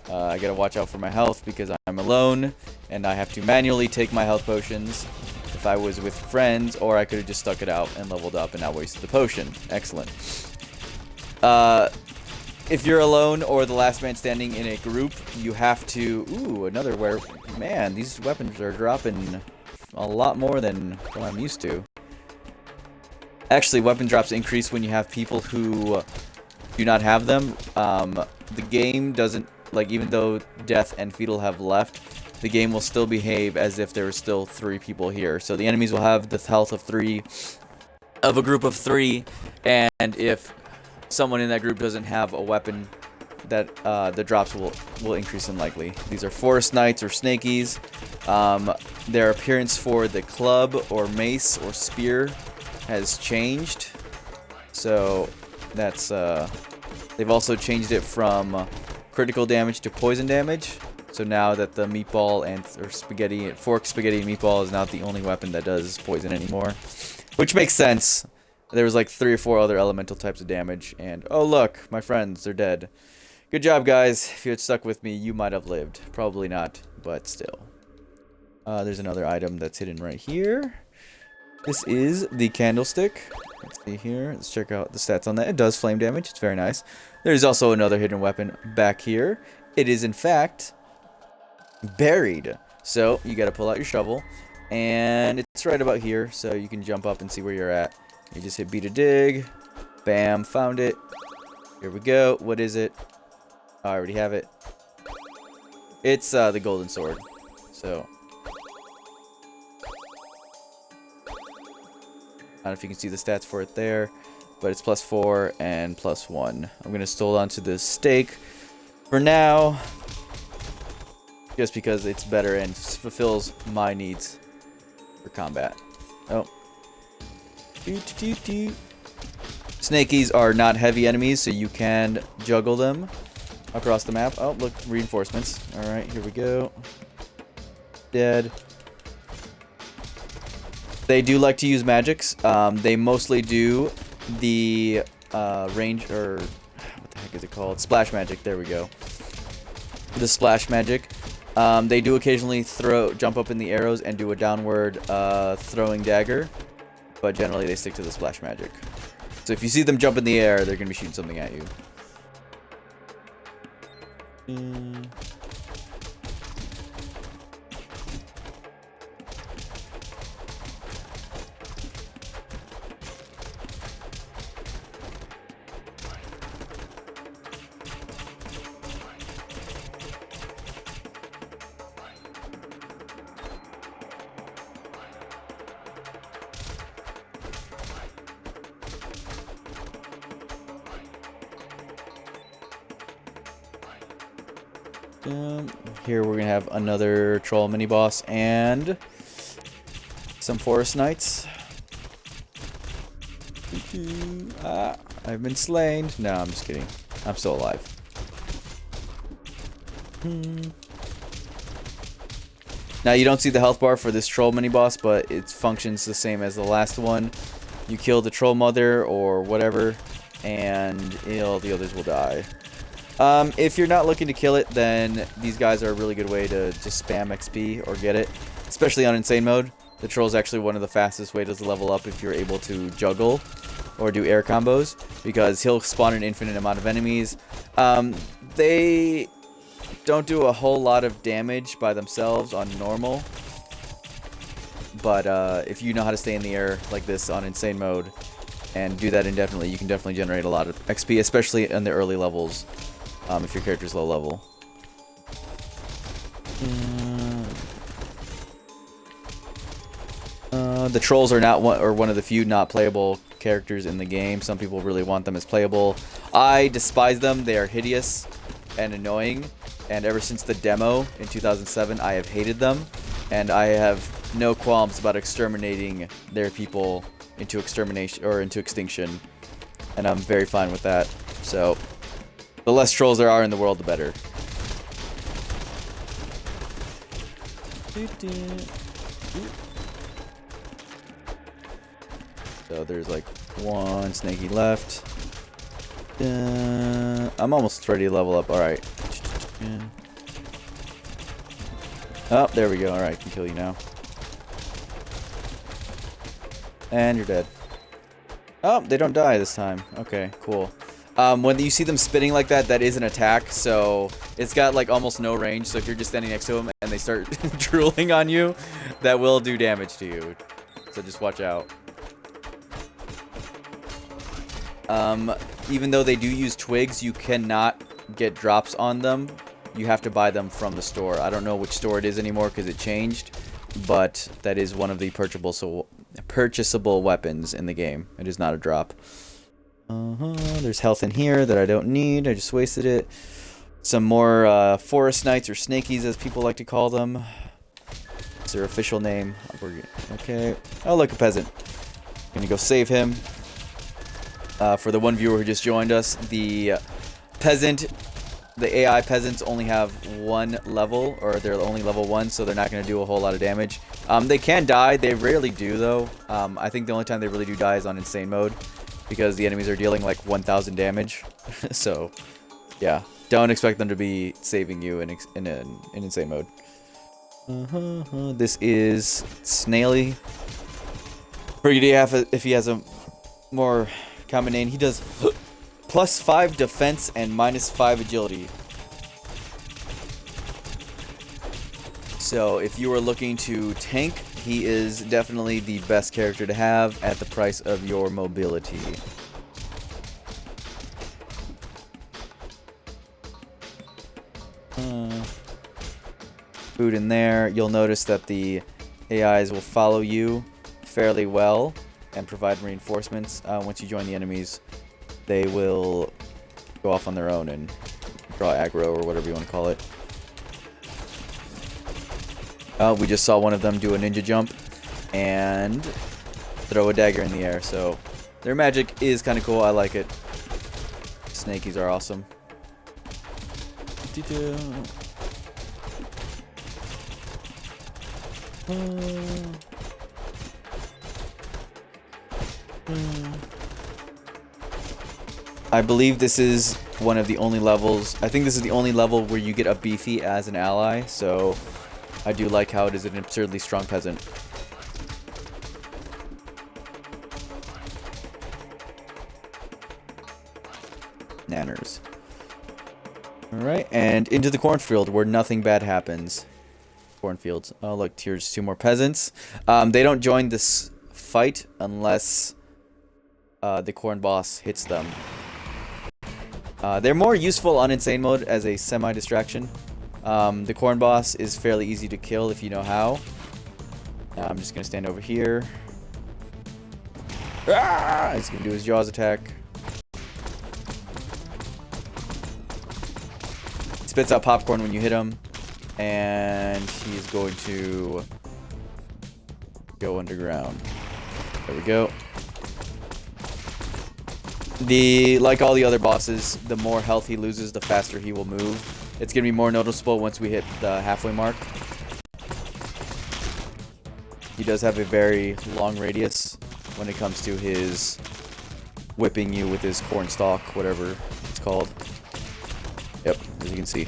I gotta watch out for my health because I'm alone, and I have to manually take my health potions. If I was with friends, or I could have just stuck it out and leveled up and not wasted the potion. Excellent. If you're alone or the last man standing in a group, you have to... Ooh, another where... Man, these weapons are dropping a lot more than what I'm used to. Actually, weapon drops increase when you have people who do not have them. The game doesn't... Like, even though Death and Fetal have left, the game will still behave as if there were still 3 people here. So the enemies will have the health of 3, of a group of 3, and if someone in that group doesn't have a weapon, that the drops will increase in likely. These are Forest Knights or Snakies. Their appearance for the club or mace or spear has changed. So that's they've also changed it from critical damage to poison damage. So now that the meatball or spaghetti, fork, spaghetti, and meatball is not the only weapon that does poison anymore, which makes sense. There was like 3 or 4 other elemental types of damage, and oh look, my friends, they're dead. Good job, guys. If you had stuck with me, you might have lived. Probably not, but still. There's another item that's hidden right here. This is the candlestick. Let's see here. Let's check out the stats on that. It does flame damage. It's very nice. There's also another hidden weapon back here. It is, in fact, buried. So you got to pull out your shovel, and it's right about here, so you can jump up and see where you're at. You just hit B to dig. Bam, found it. Here we go. What is it? Oh, I already have it. It's the golden sword. So I don't know if you can see the stats for it there, but it's +4 and +1. I'm gonna hold on to this stake for now, just because it's better and fulfills my needs for combat. Oh. Snakies are not heavy enemies, so you can juggle them across the map. Oh, look, reinforcements. Alright, here we go. Dead. They do like to use magics. They mostly do the range, or what the heck is it called? Splash magic, there we go. The splash magic. They do occasionally jump up in the arrows and do a downward throwing dagger, but generally they stick to the splash magic. So if you see them jump in the air, they're going to be shooting something at you. Here we're gonna have another troll mini boss and some forest knights. I've been slain. No, I'm just kidding. I'm still alive. Now you don't see the health bar for this troll mini boss, but it functions the same as the last one. You kill the troll mother or whatever, and the others will die. If you're not looking to kill it, then these guys are a really good way to just spam XP or get it, especially on insane mode. The troll is actually one of the fastest ways to level up if you're able to juggle or do air combos, because he'll spawn an infinite amount of enemies. They don't do a whole lot of damage by themselves on normal, but if you know how to stay in the air like this on insane mode and do that indefinitely, you can definitely generate a lot of XP, especially in the early levels. If your character's low level. The trolls are not one of the few not playable characters in the game. Some people really want them as playable. I despise them. They are hideous and annoying. And ever since the demo in 2007, I have hated them. And I have no qualms about exterminating their people into extermination or into extinction. And I'm very fine with that. So the less trolls there are in the world, the better. So there's like one snaky left. I'm almost ready to level up. Alright. Oh, there we go. Alright, I can kill you now. And you're dead. Oh, they don't die this time. Okay, cool. When you see them spinning like that, that is an attack, so it's got like almost no range, so if you're just standing next to them and they start drooling on you, that will do damage to you. So just watch out. Even though they do use twigs, you cannot get drops on them. You have to buy them from the store. I don't know which store it is anymore because it changed, but that is one of the purchasable weapons in the game. It is not a drop. There's health in here that I don't need. I just wasted it. Some more forest knights or snakies, as people like to call them. It's their official name. Okay. Oh, look, a peasant. Gonna go save him. For the one viewer who just joined us, the AI peasants only have one level, or they're only level 1, so they're not going to do a whole lot of damage. They can die. They rarely do, though. I think the only time they really do die is on insane mode, because the enemies are dealing like 1,000 damage. So, yeah. Don't expect them to be saving you in insane mode. This is Snaily. Forget if he has a more common name. He does plus 5 defense and minus 5 agility. So if you are looking to tank, he is definitely the best character to have at the price of your mobility. Food in there. You'll notice that the AIs will follow you fairly well and provide reinforcements. Once you join the enemies, they will go off on their own and draw aggro or whatever you want to call it. We just saw one of them do a ninja jump and throw a dagger in the air, so their magic is kind of cool. I like it. Snakies are awesome. I believe this is one of the only levels. I think this is the only level where you get a beefy as an ally, so I do like how it is an absurdly strong peasant. Nanners. Alright, and into the cornfield where nothing bad happens. Cornfields. Oh, look, here's 2 more peasants. They don't join this fight unless the corn boss hits them. They're more useful on insane mode as a semi-distraction. The corn boss is fairly easy to kill if you know how. I'm just going to stand over here. Ah! He's going to do his Jaws attack. He spits out popcorn when you hit him. And he's going to go underground. There we go. Like all the other bosses, the more health he loses, the faster he will move. It's going to be more noticeable once we hit the halfway mark. He does have a very long radius when it comes to his whipping you with his corn stalk, whatever it's called. Yep, as you can see.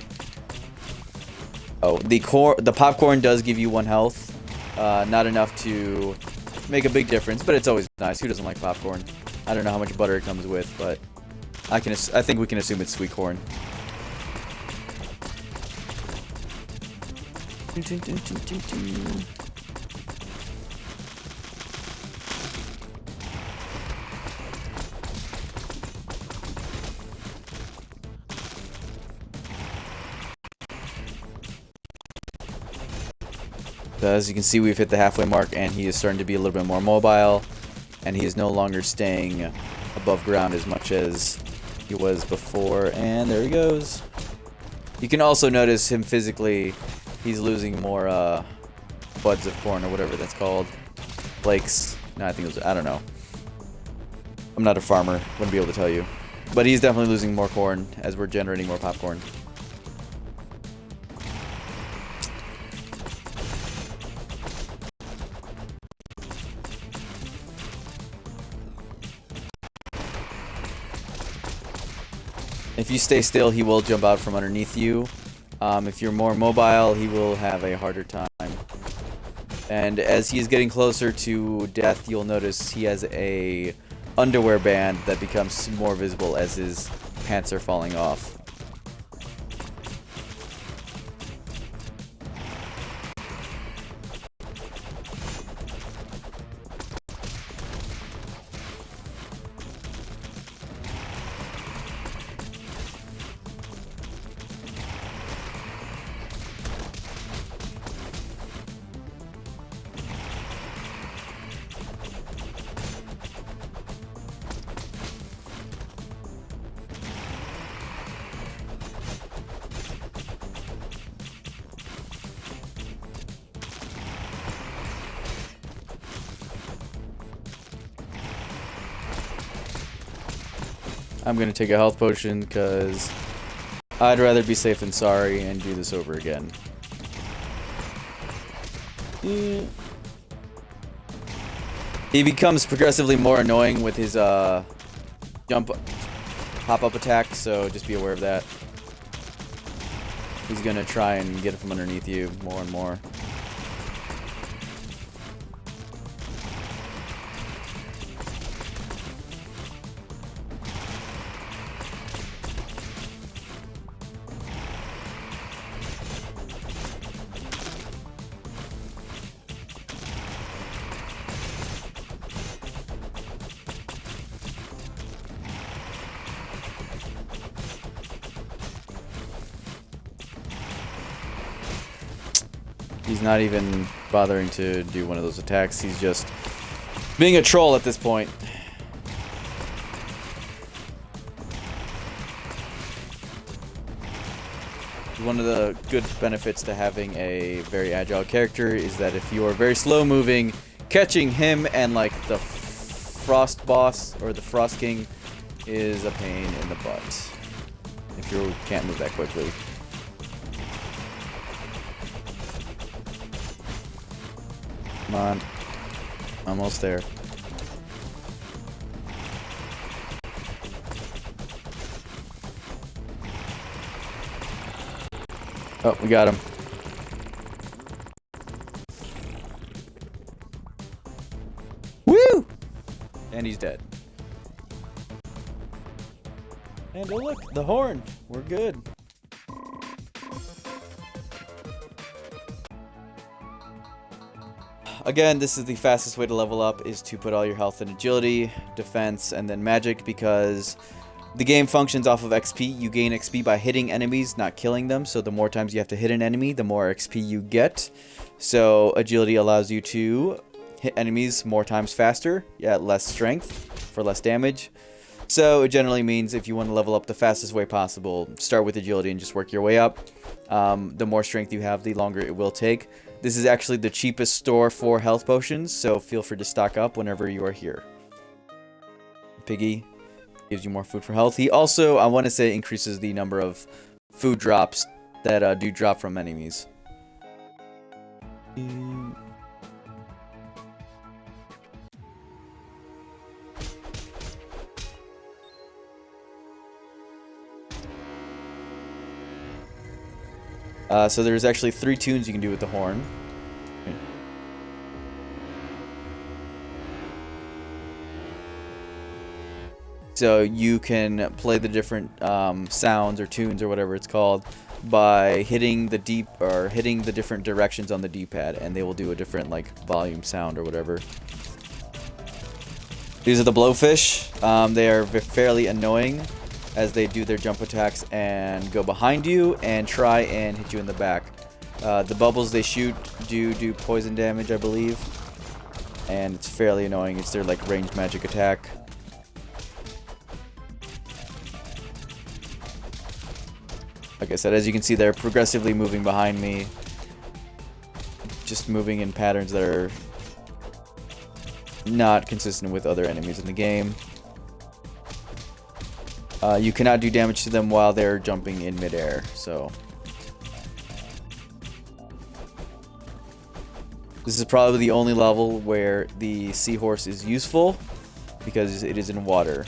Oh, the popcorn does give you 1 health. Not enough to make a big difference, but it's always nice. Who doesn't like popcorn? I don't know how much butter it comes with, but I think we can assume it's sweet corn. So as you can see, we've hit the halfway mark, and he is starting to be a little bit more mobile, and he is no longer staying above ground as much as he was before. And there he goes. You can also notice him physically. He's losing more buds of corn or whatever that's called. Flakes. No, I think it was, I don't know. I'm not a farmer. Wouldn't be able to tell you. But he's definitely losing more corn as we're generating more popcorn. If you stay still, he will jump out from underneath you. If you're more mobile, he will have a harder time. And as he is getting closer to death, you'll notice he has a underwear band that becomes more visible as his pants are falling off. I'm gonna take a health potion because I'd rather be safe than sorry and do this over again. He becomes progressively more annoying with his pop-up attack, so just be aware of that. He's gonna try and get it from underneath you more and more. He's not even bothering to do one of those attacks. He's just being a troll at this point. One of the good benefits to having a very agile character is that if you are very slow moving, catching him and like the Frost boss or the Frost King is a pain in the butt if you can't move that quickly. Come on. Almost there. Oh, we got him. Woo! And he's dead. And oh look, the horn. We're good. Again, this is the fastest way to level up, is to put all your health in agility, defense, and then magic, because the game functions off of XP. You gain XP by hitting enemies, not killing them, so the more times you have to hit an enemy, the more XP you get. So agility allows you to hit enemies more times faster, at less strength, for less damage. So it generally means if you want to level up the fastest way possible, start with agility and just work your way up. The more strength you have, the longer it will take. This is actually the cheapest store for health potions, so feel free to stock up whenever you are here. Piggy gives you more food for health. He also, I want to say, increases the number of food drops that do drop from enemies. So there's actually 3 tunes you can do with the horn. So you can play the different sounds or tunes or whatever it's called by hitting the different directions on the D-pad, and they will do a different like volume sound or whatever. These are the blowfish. They are fairly annoying, as they do their jump attacks and go behind you and try and hit you in the back. The bubbles they shoot do poison damage, I believe, and it's fairly annoying. It's their like ranged magic attack. Like I said, as you can see, they're progressively moving behind me, just moving in patterns that are not consistent with other enemies in the game. You cannot do damage to them while they're jumping in midair, so this is probably the only level where the seahorse is useful, because it is in water.